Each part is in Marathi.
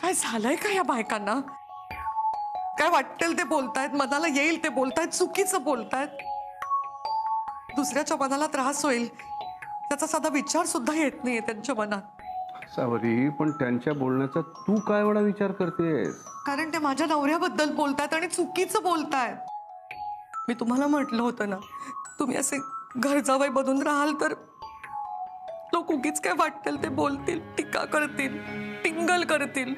काय झालंय का या बायकांना? काय वाटेल ते बोलतायत, मनाला येईल ते बोलतायत, चुकीचं बोलतायत. दुसऱ्याच्या मनाला त्रास होईल त्याचा साधा विचार सुद्धा येत नाहीये त्यांच्या मनात. सावरी, पण त्यांच्या बोलण्याचा तू काय एवढा विचार करतेस? कारण ते माझ्या नवऱ्याबद्दल बोलतायत आणि चुकीचं बोलतायत. मी तुम्हाला म्हटलं होतं ना, तुम्ही असे घर जावई बनून राहाल तर लोक उगीच काय वाटेल ते बोलतील, टीका करतील, टिंगल करतील.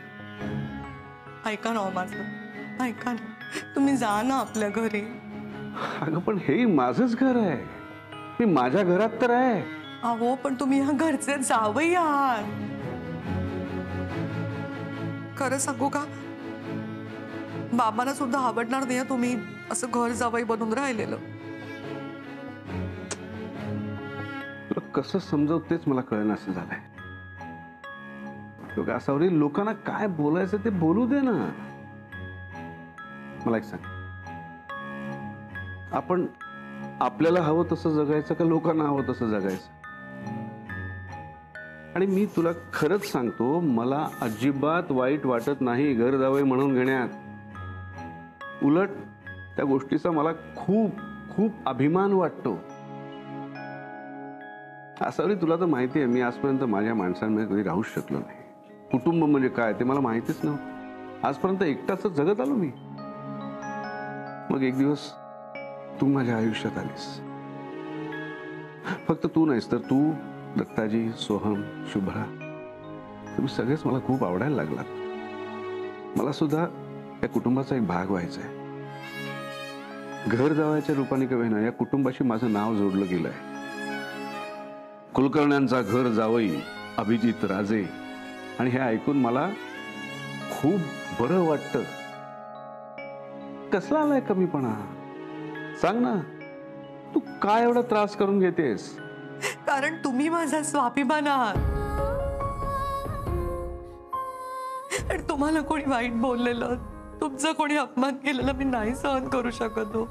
ऐका ना माझं, ऐका ना, तुम्ही जा ना आपल्या घरी. अगं पण हे माझंच घर आहे, मी माझ्या घरात तर आहे. अहो पण तुम्ही ह्या घरचे जावई आहात. खरं सांगू का, बाबांना सुद्धा आवडणार नाही तुम्ही असं घर जावई बनून राहिलेलं. तुला कसं समजवतेच मला कळेना असं झालंय. सावरी, लोकांना काय बोलायचं ते बोलू दे ना. मला एक सांग, आपण आपल्याला हवं तसं जगायचं का लोकांना हवं तसं जगायचं? आणि मी तुला खरंच सांगतो, मला अजिबात वाईट वाटत नाही घर जावई म्हणून घेण्यात. उलट त्या गोष्टीचा मला खूप खूप अभिमान वाटतो. सावरी, तुला तर माहिती आहे, मी आजपर्यंत माझ्या माणसांमध्ये कधी राहूच शकलो नाही. कुटुंब म्हणजे काय ते मला माहितीच नव्हतं. आजपर्यंत एकटाच जगत आलो मी. मग एक दिवस तू माझ्या आयुष्यात आलीस. फक्त तू नाहीस तर तू, दत्ताजी, सोहम, शुभ्रा, तुम्ही सगळेच मला खूप आवडायला लागलात. मला सुद्धा या कुटुंबाचा एक भाग व्हायचा आहे. घर जावयाच्या रूपाने का होईना या कुटुंबाशी माझं नाव जोडलं गेलंय. कुलकर्ण्यांचा घर जावई अभिजित राजे, आणि हे ऐकून मला खूप बरं वाटतं. कसला आलाय कमीपणा? सांग ना, तू काय एवढा त्रास करून घेतेस? कारण तुम्ही माझा स्वाभिमान आहात. आणि तुम्हाला कोणी वाईट बोललेलं, तुमचं कोणी अपमान केलेलं मी नाही सहन करू शकत हो.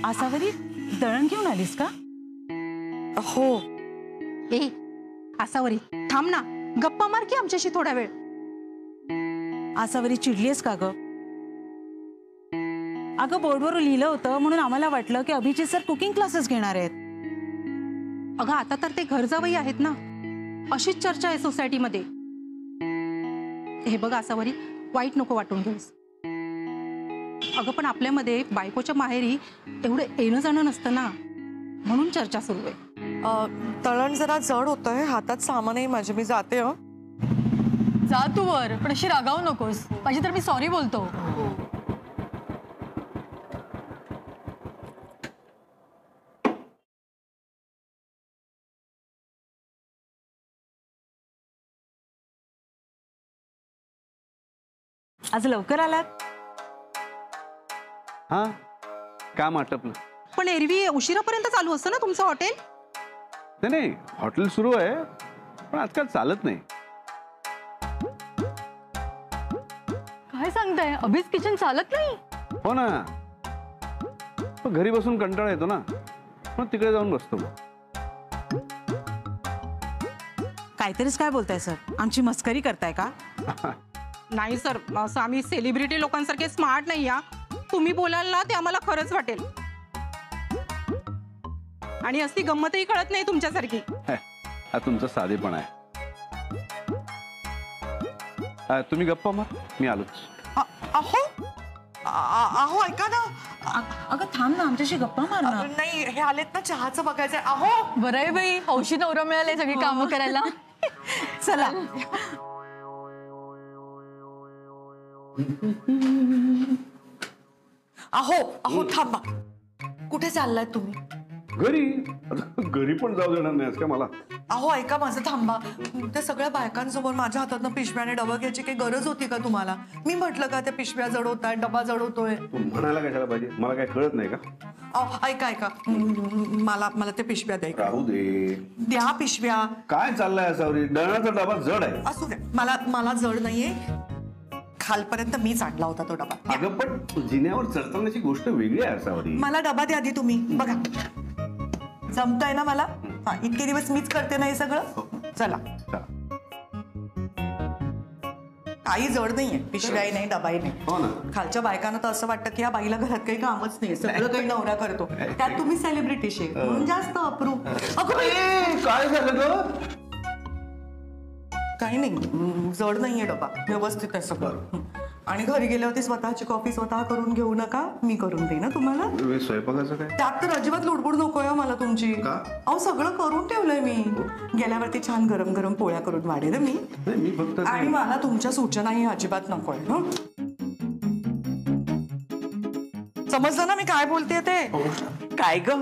आसावरी, दळण घेऊन आलीस का? हो. ए आसावरी, थांब ना, गप्पा मार की आमच्याशी थोडा वेळ. आसावरी, चिडलीस का ग? अगं बोर्डवर लिहिलं होतं म्हणून आम्हाला वाटलं की अभिजित सर कुकिंग क्लासेस घेणार आहेत. अगं आता तर ते घर जावई आहेत ना, अशीच चर्चा आहे सोसायटीमध्ये. हे बघ आसावरी, वाईट नको वाटून घेऊस. अगं पण आपल्यामध्ये बायकोच्या माहेरी एवढं येणं जाणं नसतं ना, म्हणून चर्चा सुरू आहे. तळण जरा जड होतंय, हातात सामानही माझे. मी जाते. जा तू वर, पण अशी रागावू नकोस. माझी तर मी सॉरी बोलतो. आज लवकर आलात? हा, काम आटपलं. पण एरवी उशिरापर्यंत चालू असतं ना तुमचं हॉटेल? नाही, हॉटेल सुरू आहे, पण आजकाल चालत नाही. काय सांगताय? अभिज किचन चालत नाही? हो ना, घरी बसून कंटाळा येतो ना, मग तिकडे जाऊन बसतो. काहीतरीच काय बोलताय सर? आमची मस्करी करताय का? नाही सर, असं आम्ही सेलिब्रिटी लोकांसारखे स्मार्ट नाही. या तुम्ही बोलाल ना ते आम्हाला खरंच वाटेल. आणि असली गंमतही कळत नाही तुमच्यासारखी. हा तुमचा साधेपणा आहे. तुम्ही गप्पा मार, मी आलोच. अहो अहो, ऐका ना. अगं थांब ना, आमच्याशी गप्पा मार ना. नाही, हे आलेत ना, चहाचं बघायचंय. अहो बरं आहे बाई, हौशी नवरा मिळाले सगळी कामं करायला. चला. अहो अहो, थांबा. कुठे चाललाय तुम्ही? घरी. आता घरी पण जाऊ देणार नाहीस का मला? अहो ऐका माझं, थांबा. त्या सगळ्या बायकांसमोर माझ्या हातातनं पिशव्याने डबा घ्यायची काही गरज होती का तुम्हाला? मी म्हटलं का त्या पिशव्या जडवताय, डबा जडवतोय? तू म्हणायला कशाला पाहिजे? मला काय कळत नाही का? अहो ऐका ऐका, मला त्या पिशव्या द्या. राहू दे. द्या पिशव्या. काय चाललंय असावरी? दळणाचा डबा जड आहे. असू द्या, मला जड नाहीये. खालपर्यंत मीच आणला होता तो डबा. अगं पण जिन्यावर चढतानाची गोष्ट वेगळी आहे असावरी. मला डबा द्या आधी तुम्ही. बघा जमतंय ना मला? हा, इतके दिवस मीच करते ना हे सगळं. चला, काही जड नाहीये, पिशव्याही नाही, डबाही नाही. हो ना. खालच्या बायकांना तर असं वाटतं की या बाईला घरात काही कामच नाही, सगळं काही नवरा करतो. त्यात तुम्ही सेलिब्रिटी शे म्हणून जास्त अप्रूप. काय झालं ग? काही नाही, जड नाहीये डबा, व्यवस्थित आहे सगळं. आणि घरी गेल्यावरती स्वतःची कॉफी स्वतः करून घेऊ नका, मी करून देईन ना तुम्हाला. स्वयंपाकाचं काय? त्यात तर अजिबात लुडबुड नकोय मला तुमची. अहो सगळं करून ठेवलंय मी. गेल्यावरती छान गरम गरम पोळ्या करून वाढेल मी. मी फक्त आणि मला तुमच्या सूचनाही अजिबात नकोय. समजलं ना मी काय बोलते ते? काय ग,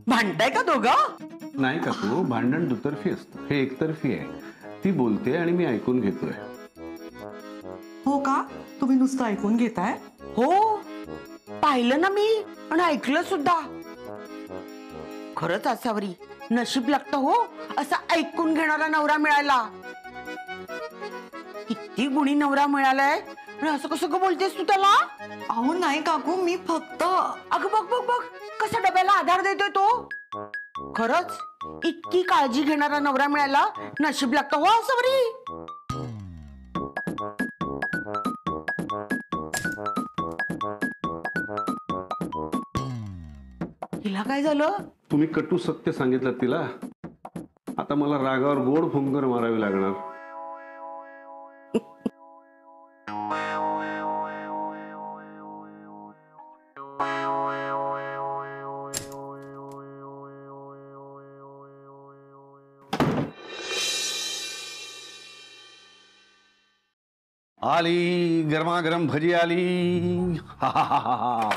भांडताय का दोघं? नाही का तू, भांडण दुतर्फी असतं, हे एकतर्फी आहे. ती बोलते आणि मी ऐकून घेतोय. हो का? तुम्ही नुसतं ऐकून घेताय? हो, पाहिलं ना मी आणि ऐकलं सुद्धा. खरंच असावरी नशीब लागतं हो असं ऐकून घेणारा नवरा मिळायला. किती गुणी नवरा मिळालाय आणि असं कसं ग बोलतेस तू त्याला? अहो नाही काकू, मी फक्त. अगं बघ बघ बघ कसा डब्याला आधार देतोय तो. खरंच इतकी काळजी घेणारा नवरा मिळायला नशीब लागतं हो असावरी. तिला काय झालं? तुम्ही कटू सत्य सांगितलं तिला. आता मला रागावर गोड फुंकर मारावी लागणार. आली गरमागरम भजी आली. हा हा हा हा हा.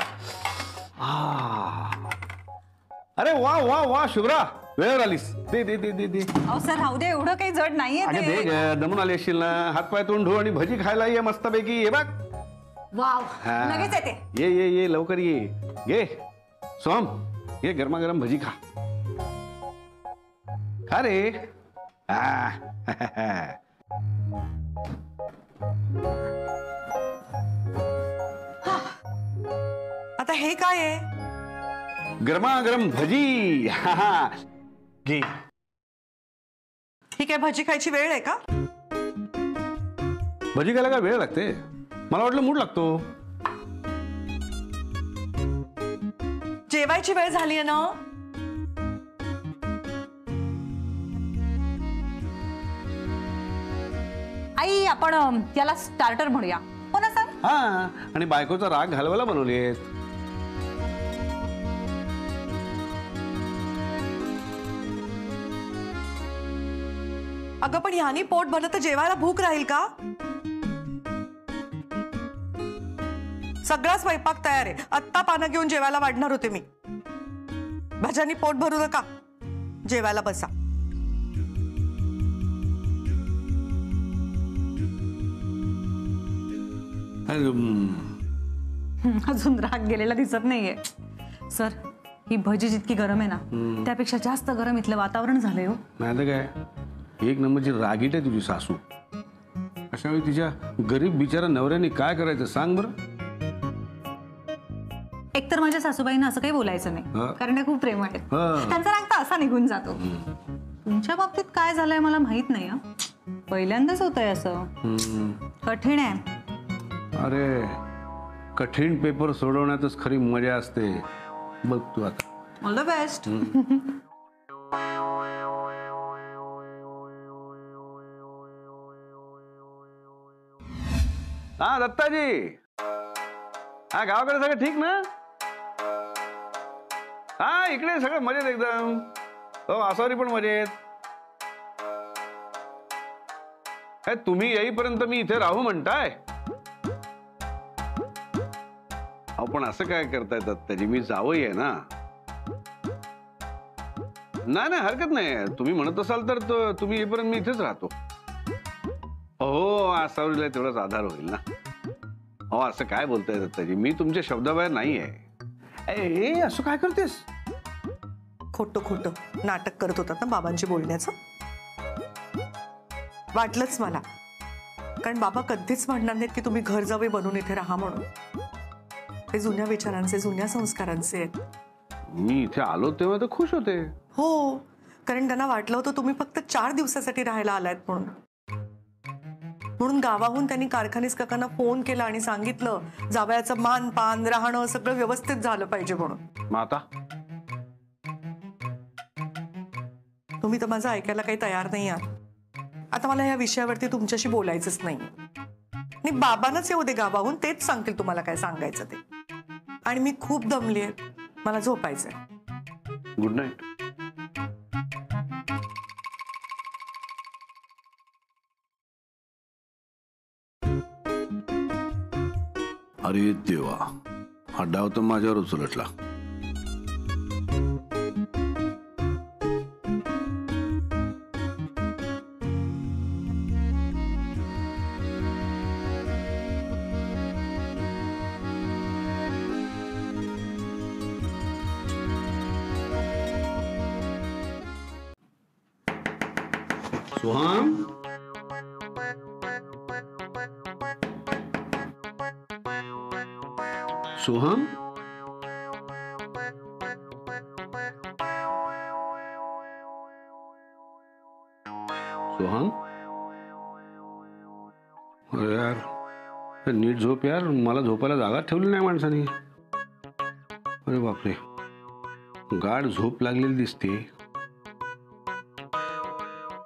अरे वा वा वा शुभ्रा, वेळेवर आलीस. दे दे दे दे दे. अहो सर राहू दे, एवढं काही जड नाहीये अगं दे ते. ग, दमून आली असशील ना. हातपाय तोंड धु आणि भजी खायला ये मस्तपैकी. हे बघ. वाव, हा. लगेच येते. ये ये ये लवकर ये. घे सोम, ये गरमागरम भजी खा. खा रे. आता हे काय आहे? गरमागरम भजी. घे. ही काय भजी खायची वेळ आहे का? भजी खायला काय वेळ लागते? मला वाटलं मूड लागतो. जेवायची वेळ झाली आहे ना. आई आपण याला स्टार्टर म्हणूया, हो ना सर? हा, आणि बायकोचा राग घालवायला बनवलीये. अगं पण ह्यानी पोट भरलं तर जेवायला भूक राहील का? सगळा स्वयंपाक तयार आहे. आत्ता पानं घेऊन जेवायला वाढणार होते मी. भाज्यांनी पोट भरू नका, जेवायला बसा. अजून राग गेलेला दिसत नाहीये सर. ही भजी जितकी गरम आहे ना, त्यापेक्षा जास्त गरम इथलं वातावरण झालंय हो. नाही तर काय, एक नंबरची रागीट आहे तुझी सासू. अशा वेळी तिच्या गरीब बिचारा नवऱ्याने काय करायचं सांग बरं. एकतर माझ्या सासूबाईंना असं काही बोलायचं नाही, कारण त्या खूप प्रेमळ आहेत. त्यांचा राग तर असा निघून जातो. तुमच्या बाबतीत काय झालंय मला माहित नाही. पहिल्यांदाच होतंय असं. कठीण आहे. अरे कठीण पेपर सोडवण्यातच खरी मजा असते. बघ तू आता. All the best. हा दत्ताजी, हा गावाकडे सगळं ठीक ना? हा इकडे सगळं मजेत एकदम. हो आसावरी पण मजेत. काय तुम्ही येईपर्यंत मी इथे राहू म्हणताय? अहो पण असं काय करताय दत्ताजी, मी जावई आहे ना. नाही नाही, हरकत नाही. तुम्ही म्हणत असाल तर तुम्ही येईपर्यंत मी इथेच राहतो. हो, आसावरीला तेवढाच आधार होईल ना. हो, असं काय बोलताय दत्ताजी, मी तुमच्या शब्दाबाहेर नाही आहे. ए, असं काय करतेस? खोटं खोटं नाटक करत होतात ना बाबांची बोलण्याचं. वाटलंच मला, कारण बाबा कधीच म्हणणार नाहीत की तुम्ही घर जावे बनून इथे राहा म्हणून. ते जुन्या विचारांचे, जुन्या संस्कारांचे आहेत. मी इथे आलो तेव्हा तर खुश होते. हो, कारण त्यांना वाटलं होतं तुम्ही फक्त 4 दिवसासाठी राहायला आलायत म्हणून. म्हणून गावाहून त्यांनी कारखानीस काकांना फोन केला आणि सांगितलं जावयाचं मान पान राहणं सगळं व्यवस्थित झालं पाहिजे म्हणून. मग आता तुम्ही तर माझं ऐकायला काही तयार नाही आहात. आता मला या विषयावरती तुमच्याशी बोलायचंच नाही. आणि बाबांनाच येऊ दे गावाहून, तेच सांगतील तुम्हाला काय सांगायचं ते. आणि मी खूप दमली आहे, मला झोपायचंय. Good night. अरे देवा, हा डाव तर माझ्यावरच उलटला. सोहम, सोहम, सोहम. अरे यार, नीट झोप यार, मला झोपायला जागा ठेवली नाही माणसाने. अरे बापरे, गाढ झोप लागलेली दिसते.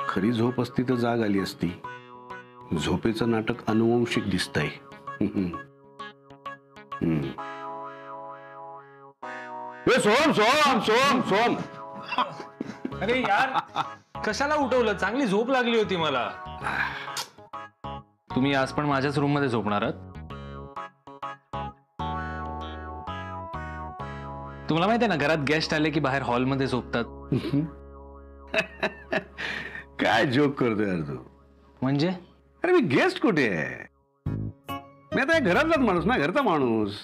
खरी झोप असती तर जाग आली असती. झोपेचं नाटक अनुवंशिक दिसतंय. सोम सोम सोम सोम. अरे यार, कशाला उठवलं? चांगली झोप लागली होती मला. तुम्ही आज पण माझ्याच रूम मध्ये झोपणार आहात? तुम्हाला माहिती आहे ना, घरात गेस्ट आले की बाहेर हॉलमध्ये झोपतात. काय जोक करतोय यार तू? म्हणजे अरे मी गेस्ट कुठे आहे? मी आता घरातलाच माणूस ना, घरचा माणूस.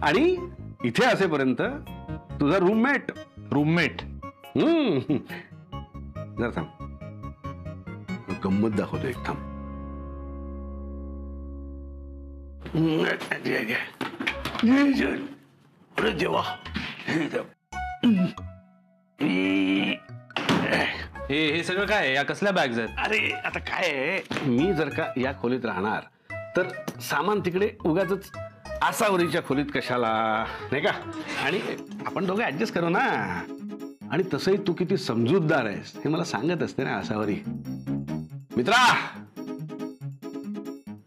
आणि इथे असेपर्यंत तुझा रूममेट. रूममेट? जरा थांब, गंमत दाखवतो एक. थांब. अरे देवा, हे सगळं काय आहे? या कसल्या बॅग्स आहेत? अरे आता काय आहे, मी जर का या खोलीत राहणार तर सामान तिकडे उगाच आसावरीच्या खोलीत कशाला, नाही का? आणि आपण दोघे ऍडजस्ट करू ना. आणि तसंही तू किती समजूतदार आहेस हे मला सांगत असते ना आसावरी. मित्रा,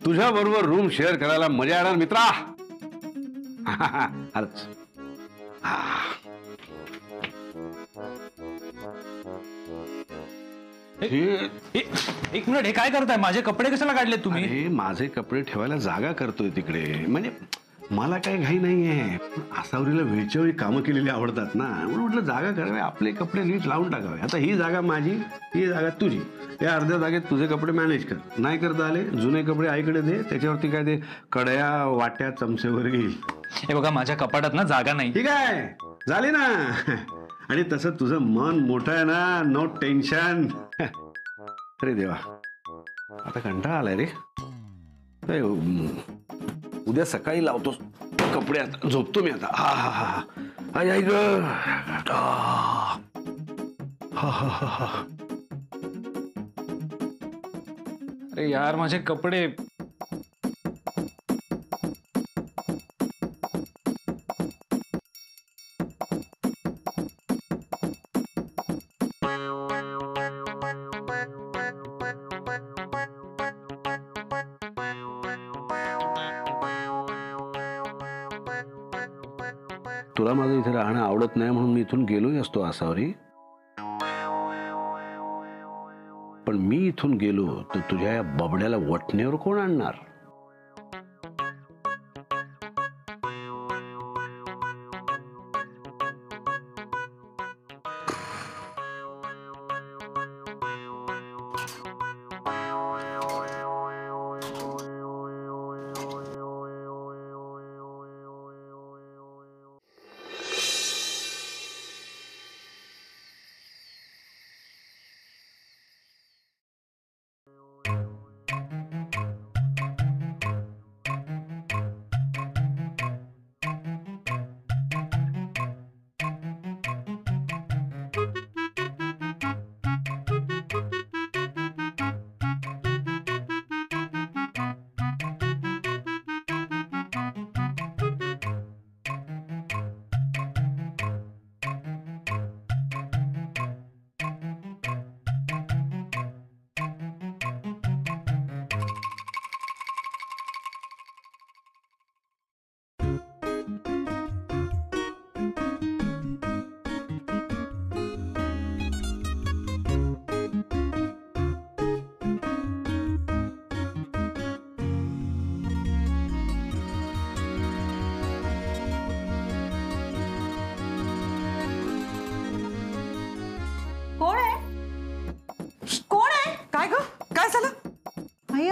तुझ्या बरोबर रूम शेअर करायला मजा येणार मित्रा. अरच एक मिनिट, हे काय करताय? माझे कपडे कशाला काढले तुम्ही? अरे माझे कपडे ठेवायला जागा करतोय तिकडे. म्हणजे मला काही घाई नाहीये. आसावरीला वेळच्या वेळी कामं केलेली आवडतात ना, म्हणून म्हटलं जागा करावे, आपले कपडे नीट लावून टाकावे. आता ही जागा माझी, ही जागा तुझी. या अर्ध्या जागेत तुझे कपडे मॅनेज कर. नाही करता आले, जुने कपडे आईकडे दे, त्याच्यावरती काय ते कड्या वाट्या चमचे वगैरे येईल. हे बघा, माझ्या कपाटात ना जागा नाही. ठीक आहे, झाली ना. आणि तसं तुझं मन मोठं आहे ना, नो टेन्शन. अरे देवा, आता कंटाळा आलाय रे. उद्या सकाळी लावतो कपडे. आता झोपतो मी आता. हा हा हा आई आई ग. अरे यार, माझे कपडे. तुला माझं इथे राहणं आवडत नाही म्हणून मी इथून गेलोही असतो आसावरी. पण मी इथून गेलो तर तुझ्या या बबड्याला वटण्यावर कोण आणणार?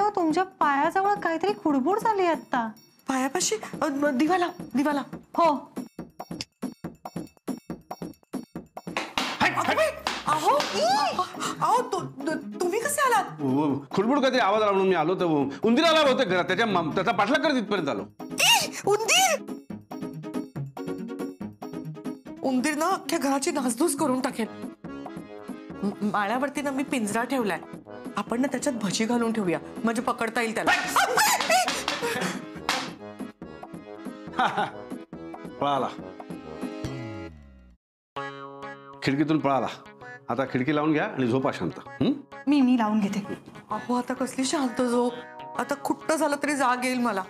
अयो तुमच्या पायाजवळ काहीतरी खुडबुड झाली आता. पायापाशी दिवाला दिवाला. हो. अहो अहो तुम्ही कसे आलात? खुडबुड काहीतरी आवाज आला म्हणून मी आलो तर उंदीर आला होते घरात. त्याचा पाठलाग करत इथपर्यंत आलो. उंदीर उंदीर ना अख्ख्या घराची नासधूस करून टाकेल. माळ्यावरती ना मी पिंजरा ठेवलाय. आपण ना त्याच्यात भजी घालून ठेवूया म्हणजे पकडता येईल त्याला. पळाला, खिडकीतून पळाला. आता खिडकी लावून घ्या आणि झोपा शांत. मी लावून घेते. अहो आता कसली शांत झोप. आता खुट्ट झालं तरी जाग येईल मला.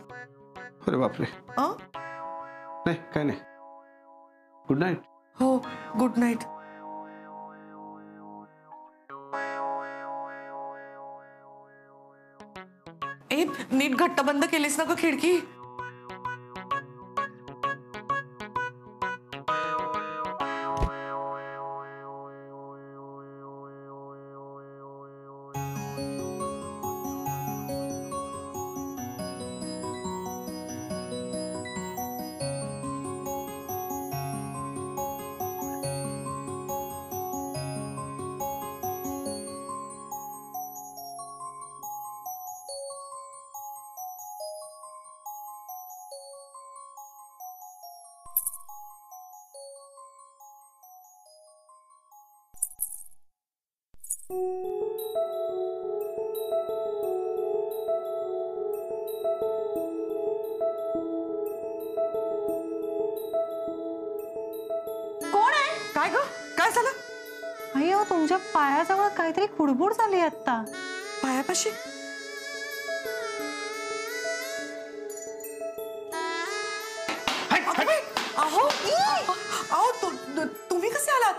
अरे बापरे. नाही काय नाही. Good night. हो गुड नाईट. ए नीट घट्ट बंद केलीस ना ग खिडकी. कोण आहे? काय ग काय झालं? अयो तुमच्या पायाजवळ काहीतरी खुडबुड झाली आता. पायापाशी अहो अहो तुम्ही कसे आलात?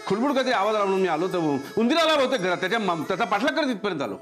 खुडबुड काहीतरी आवाज आला म्हणून मी आलो तर उंदीर आला होते घरात. त्याचा पाठलाग करत इथपर्यंत आलो.